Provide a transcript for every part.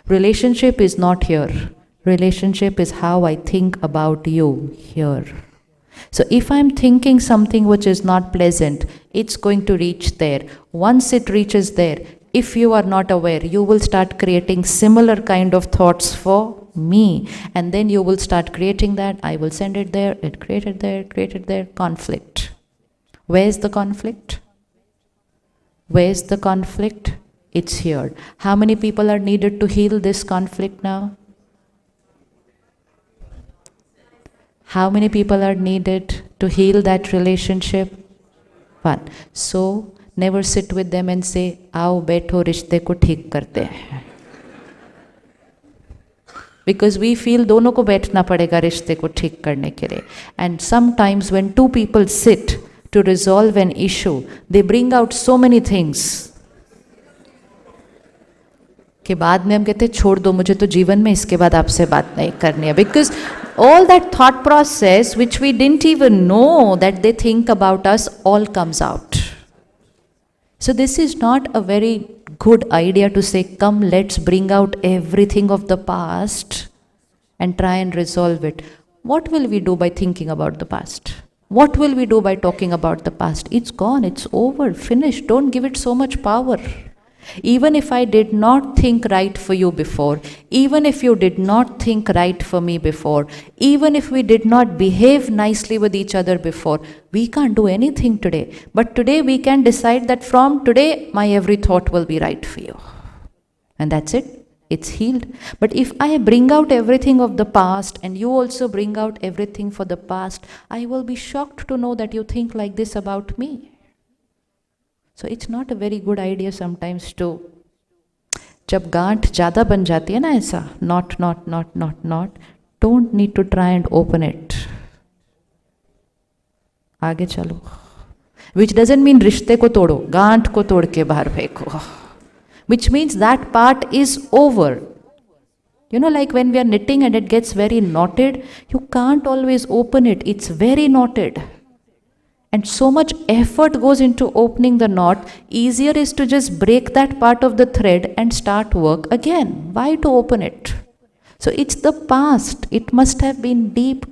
Relationship is not here. Relationship is how I think about you here. So if I'm thinking something which is not pleasant, it's going to reach there. Once it reaches there, if you are not aware, you will start creating similar kind of thoughts for me. And then you will start creating that. I will send it there, it created there, conflict. Where's the conflict? Where's the conflict? It's here. How many people are needed to heal this conflict now? How many people are needed to heal that relationship? One. So, never sit with them and say, आओ बैठो रिश्ते को ठीक करते हैं. Because we feel दोनों को बैठना पड़ेगा रिश्ते को ठीक करने के लिए. And sometimes when two people sit to resolve an issue, they bring out so many things. के बाद में हम कहते हैं छोड़ दो मुझे तो जीवन में इसके बाद आपसे बात नहीं करनी है. Because all that thought process which we didn't even know that they think about us all comes out. So this is not a very good idea to say, come let's bring out everything of the past and try and resolve it. What will we do by thinking about the past? What will we do by talking about the past? It's gone, it's over, finished. Don't give it so much power. Even if I did not think right for you before, even if you did not think right for me before, even if we did not behave nicely with each other before, we can't do anything today. But today we can decide that from today, my every thought will be right for you. And that's it. It's healed. But if I bring out everything of the past and you also bring out everything for the past, I will be shocked to know that you think like this about me. So it's not a very good idea sometimes to, जब गांठ ज़्यादा बन जाती है ना ऐसा, not, don't need to try and open it. आगे चलो. Which doesn't mean रिश्ते को तोड़ो, गांठ को तोड़ के बाहर फेंको. Which means that part is over. You know, like when we are knitting and it gets very knotted, you can't always open it. It's very knotted. And so much effort goes into opening the knot. Easier is to just break that part of the thread and start work again. Why to open it? So it's the past. It must have been deep.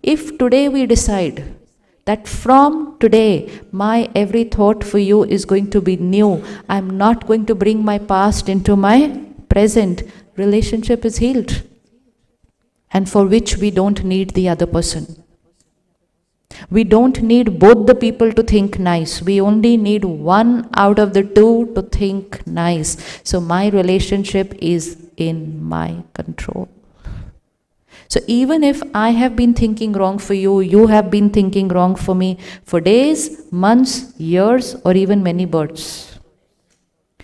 If today we decide that from today, my every thought for you is going to be new, I'm not going to bring my past into my present, relationship is healed. And for which we don't need the other person. We don't need both the people to think nice. We only need one out of the two to think nice. So my relationship is in my control. So even if I have been thinking wrong for you, you have been thinking wrong for me for days, months, years, or even many births.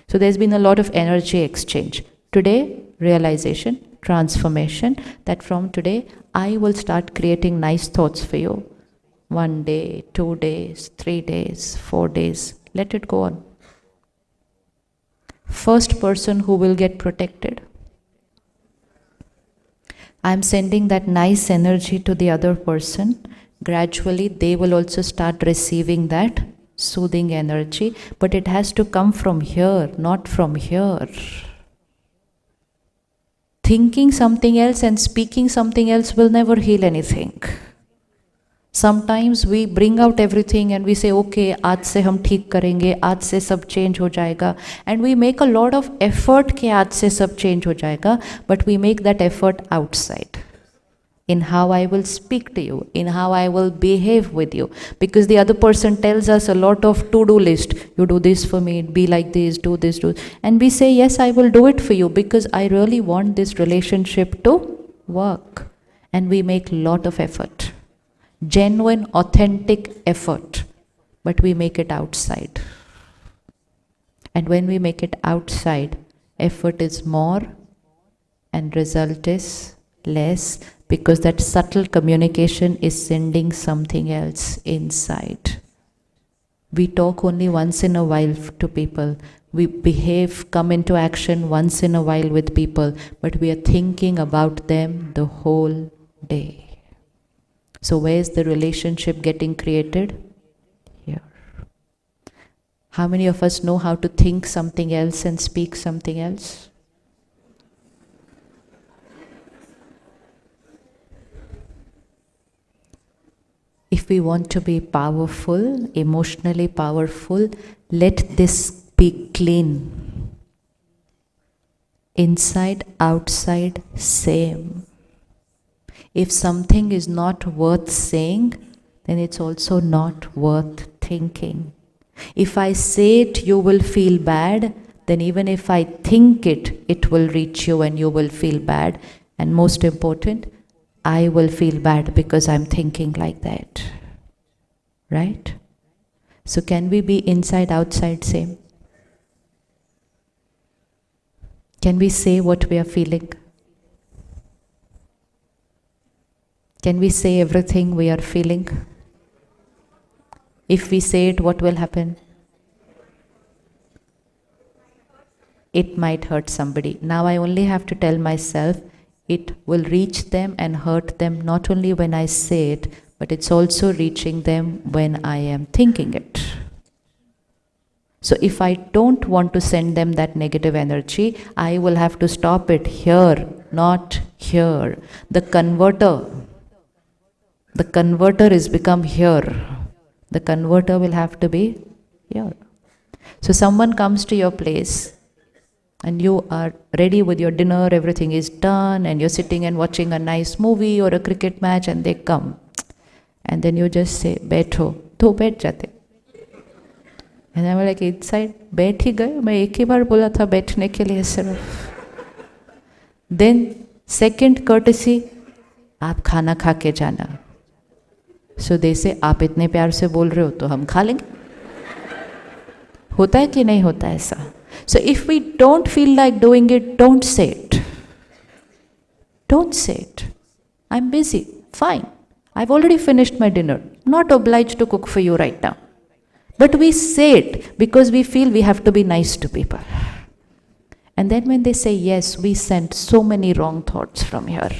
So there's been a lot of energy exchange. Today, realization, transformation, that from today, I will start creating nice thoughts for you. 1 day, 2 days, 3 days, 4 days, let it go on. First person who will get protected. I'm sending that nice energy to the other person. Gradually, they will also start receiving that soothing energy, but it has to come from here, not from here. Thinking something else and speaking something else will never heal anything. Sometimes we bring out everything and we say, okay, आज से हम ठीक करेंगे, आज से सब change हो जाएगा. And we make a lot of effort कि आज से सब change हो जाएगा, but we make that effort outside. In how I will speak to you, in how I will behave with you. Because the other person tells us a lot of to-do list. You do this for me, be like this, do this, do. And we say, yes, I will do it for you because I really want this relationship to work. And we make a lot of effort. Genuine, authentic effort, but we make it outside. And when we make it outside, effort is more and result is less, because that subtle communication is sending something else inside. We talk only once in a while to people. We behave, come into action once in a while with people, but we are thinking about them the whole day. So where's the relationship getting created? Here. How many of us know how to think something else and speak something else? If we want to be powerful, emotionally powerful, let this be clean. Inside, outside, same. If something is not worth saying, then it's also not worth thinking. If I say it, you will feel bad, then even if I think it, it will reach you and you will feel bad. And most important, I will feel bad because I'm thinking like that. Right? So can we be inside, outside, same? Can we say what we are feeling? Can we say everything we are feeling? If we say it, what will happen? It might hurt somebody. Now I only have to tell myself, it will reach them and hurt them not only when I say it, but it's also reaching them when I am thinking it. So if I don't want to send them that negative energy, I will have to stop it here, not here. The converter is become here. The converter will have to be here. So someone comes to your place and you are ready with your dinner, everything is done, and you're sitting and watching a nice movie or a cricket match, and they come. And then you just say, "Baitho," to बैठ जाते. And I'm like, inside, बैठ ही गए, मैं एक ही बार बोला था बैठने के लिए सिर्फ. Then second courtesy, आप खाना खा के जाना. So they say, आप इतने प्यार से बोल रहे हो तो हम खा लेंगे. होता है कि नहीं होता है ऐसा? So if we don't feel like doing it, don't say it. Don't say it. I'm busy. Fine. I've already finished my dinner. Not obliged to cook for you right now. But we say it because we feel we have to be nice to people. And then when they say yes, we send so many wrong thoughts from here.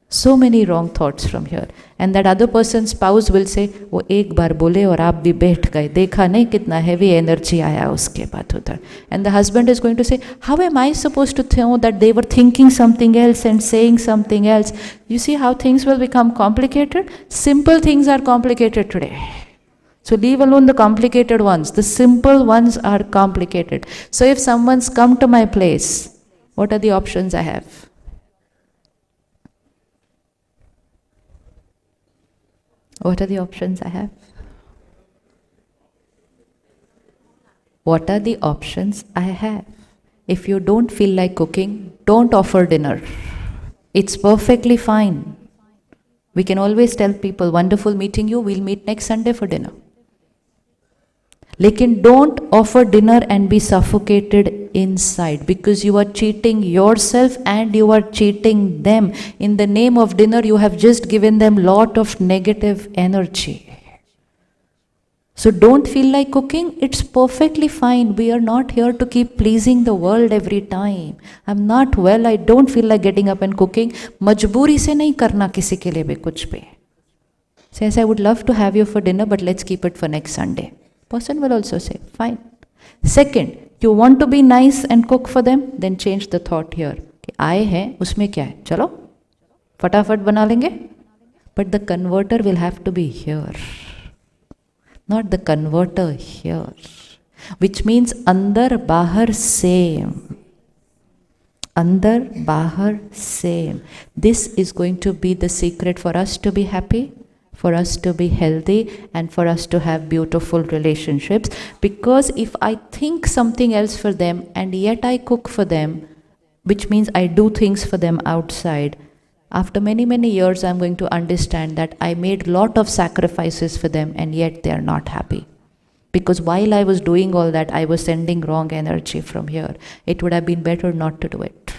So many wrong thoughts from here. And that other person's spouse will say, वो एक बार बोले और आप भी बैठ गए, देखा नहीं कितना heavy energy आया उसके बाद उधर. And the husband is going to say, how am I supposed to know that they were thinking something else and saying something else? You see how things will become complicated? Simple things are complicated today. So leave alone the complicated ones. The simple ones are complicated. So if someone's come to my place, what are the options I have? What are the options I have? What are the options I have? If you don't feel like cooking, don't offer dinner. It's perfectly fine. We can always tell people, wonderful meeting you, we'll meet next Sunday for dinner. Lekin don't offer dinner and be suffocated inside, because you are cheating yourself and you are cheating them. In the name of dinner, you have just given them lot of negative energy. So don't feel like cooking, it's perfectly fine. We are not here to keep pleasing the world every time. I'm not well, I don't feel like getting up and cooking. Majboori se nahi karna kisi ke liye bhi kuch bhi. Says, I would love to have you for dinner, but let's keep it for next Sunday. Person will also say, fine. Second, you want to be nice and cook for them, then change the thought here. आए हैं, उसमें क्या है? चलो, फटाफट बना लेंगे. But the converter will have to be here. Not the converter here. Which means andar bahar same. Andar bahar same. This is going to be the secret for us to be happy, for us to be healthy, and for us to have beautiful relationships. Because if I think something else for them and yet I cook for them, which means I do things for them outside, after many, many years I'm going to understand that I made lot of sacrifices for them and yet they are not happy. Because while I was doing all that, I was sending wrong energy from here. It would have been better not to do it.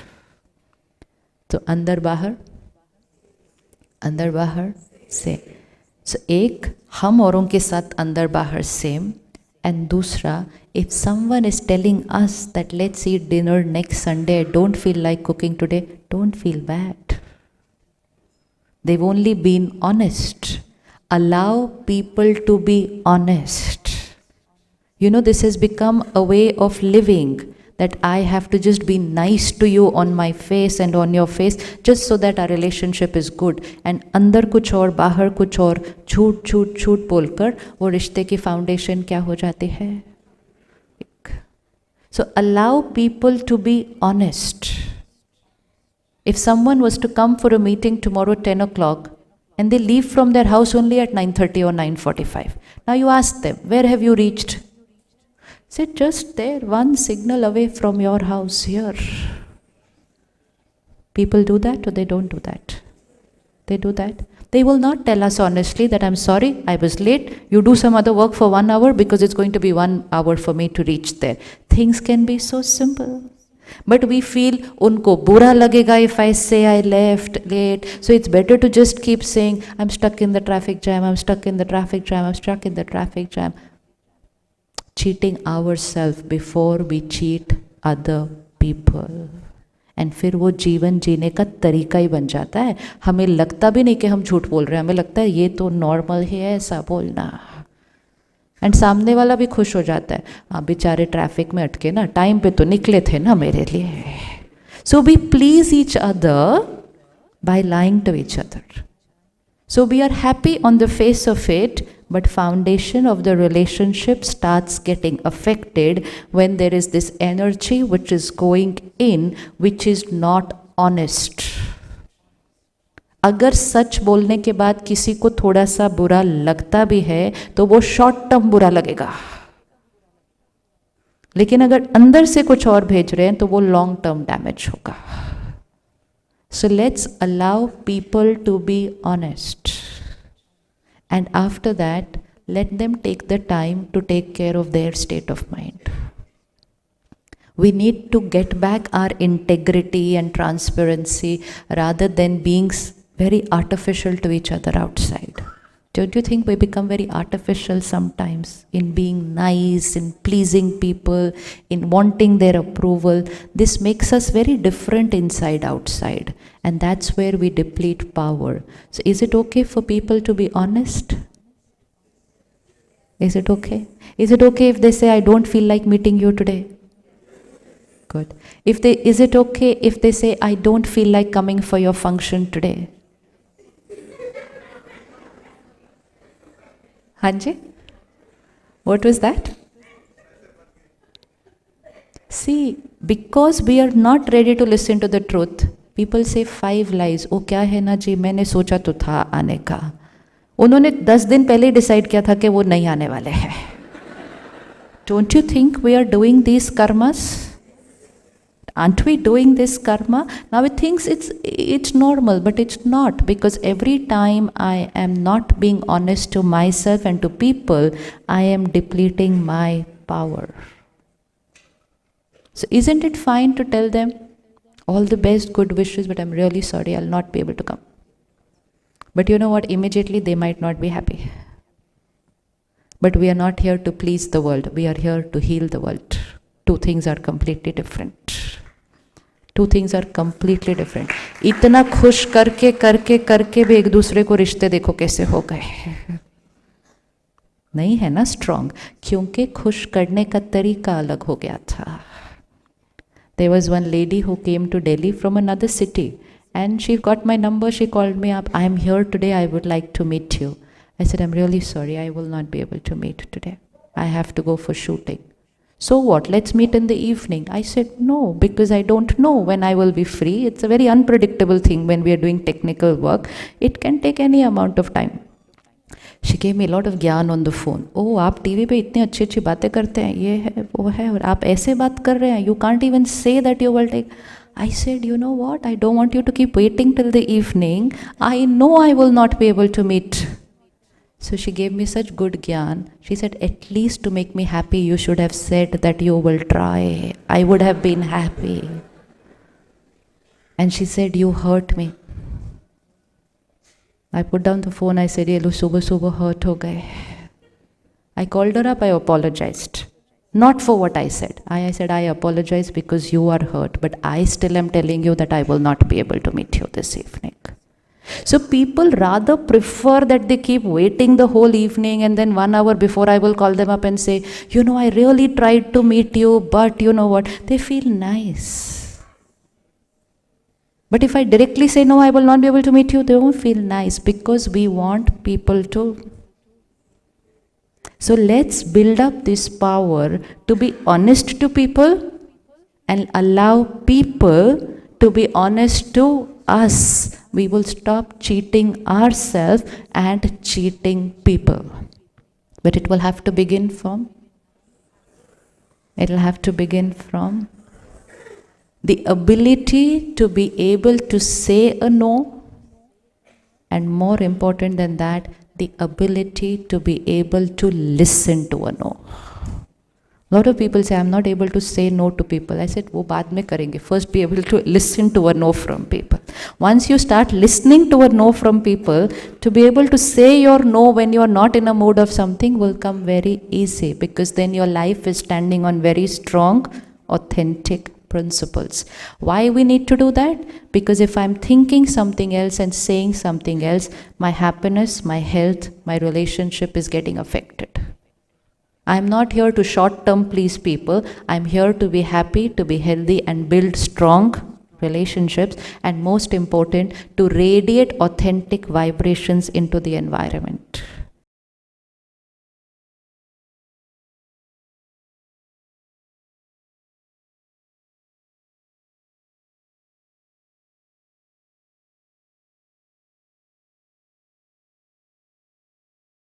So andar bahar से. So एक, हम औरों के साथ अंदर बाहर same, and दूसरा, if someone is telling us that let's eat dinner next Sunday, I don't feel like cooking today, don't feel bad. They've only been honest. Allow people to be honest. You know, this has become a way of living. that I have to just be nice to you on my face and on your face just so that our relationship is good. And अंदर कुछ और बाहर कुछ और झूठ झूठ झूठ बोलकर वो रिश्ते की फाउंडेशन क्या हो जाती है. So allow people to be honest. If someone was to come for a meeting tomorrow 10 o'clock and they leave from their house only at 9:30 or 9:45, now you ask them, where have you reached? Say, just there, one signal away from your house here. People do that or they don't do that? They do that. They will not tell us honestly that I'm sorry, I was late, you do some other work for 1 hour because it's going to be 1 hour for me to reach there. Things can be so simple. But we feel unko bura lagega if I say I left late. So it's better to just keep saying, I'm stuck in the traffic jam, I'm stuck in the traffic jam, I'm stuck in the traffic jam. Cheating ourselves before we cheat other people. And फिर वो जीवन जीने का तरीका ही बन जाता है. हमें लगता भी नहीं कि हम झूठ बोल रहे हैं, हमें लगता है ये तो नॉर्मल ही है ऐसा बोलना. एंड सामने वाला भी खुश हो जाता है, हाँ बेचारे ट्रैफिक में अटके ना, टाइम पे तो निकले थे ना मेरे लिए. So we please each other by lying to each other. So we are happy on the face of it, but foundation of the relationship starts getting affected when there is this energy which is going in, which is not honest. अगर सच बोलने के बाद किसी को थोड़ा सा बुरा लगता भी है तो वो शॉर्ट टर्म बुरा लगेगा, लेकिन अगर अंदर से कुछ और भेज रहे हैं तो वो लॉन्ग टर्म डैमेज होगा. So let's allow people to be honest. And after that, let them take the time to take care of their state of mind. We need to get back our integrity and transparency rather than being very artificial to each other outside. Don't you think we become very artificial sometimes in being nice, in pleasing people, in wanting their approval? This makes us very different inside, outside. And that's where we deplete power. So is it okay for people to be honest? Is it okay? Is it okay if they say, I don't feel like meeting you today? Good. Is it okay if they say, I don't feel like coming for your function today? Hanji? What was that? See, because we are not ready to listen to the truth, people say 5 lies. ओ क्या है ना जी, मैंने सोचा तो था आने का. उन्होंने 10 दिन पहले डिसाइड किया था कि वो नहीं आने वाले हैं. Don't you think we are doing these karmas? Aren't we doing this karma? Now it thinks it's normal, but it's not, because every time I am not being honest to myself and to people, I am depleting my power. So isn't it fine to tell them all the best, good wishes, but I'm really sorry, I'll not be able to come. But you know what? Immediately they might not be happy. But we are not here to please the world. We are here to heal the world. Two things are completely different. Two things are completely different. इतना खुश करके करके करके भी एक दूसरे को रिश्ते देखो कैसे हो गए. नहीं है ना स्ट्रॉन्ग, क्योंकि खुश करने का तरीका अलग हो गया था. There was one lady who came to Delhi from another city and she got my number, she called me up, I am here today, I would like to meet you. I said, I'm really sorry, I will not be able to meet today. I have to go for shooting. So what, let's meet in the evening. I said, no, because I don't know when I will be free. It's a very unpredictable thing when we are doing technical work. It can take any amount of time. She gave me a lot of ज्ञान on the phone. Oh, आप TV पे इतनी अच्छी अच्छी बातें करते हैं, ये है वो है, और आप ऐसे बात कर रहे हैं. You can't even say that you will take. I said, you know what? I don't want you to keep waiting till the evening. I know I will not be able to meet. So she gave me such good gyan. She said, at least to make me happy, you should have said that you will try. I would have been happy. And she said, you hurt me. I put down the phone. I said, ye lo subah subah hurt ho gaye. I called her up. I apologized. Not for what I said. I said, I apologize because you are hurt. But I still am telling you that I will not be able to meet you this evening. So people rather prefer that they keep waiting the whole evening, and then 1 hour before I will call them up and say, I really tried to meet you, but you know what? They feel nice. But if I directly say, no, I will not be able to meet you, they won't feel nice, because we want people to. So let's build up this power to be honest to people and allow people to be honest to us. We will stop cheating ourselves and cheating people. But it will have to begin from the ability to be able to say a no, and more important than that, the ability to be able to listen to a no. A lot of people say, I'm not able to say no to people. I said, wo baad mein karenge. First be able to listen to a no from people. Once you start listening to a no from people, to be able to say your no when you are not in a mood of something will come very easy, because then your life is standing on very strong, authentic principles. Why we need to do that? Because if I'm thinking something else and saying something else, my happiness, my health, my relationship is getting affected. I'm not here to short-term please people. I'm here to be happy, to be healthy, and build strong relationships, and most important, to radiate authentic vibrations into the environment.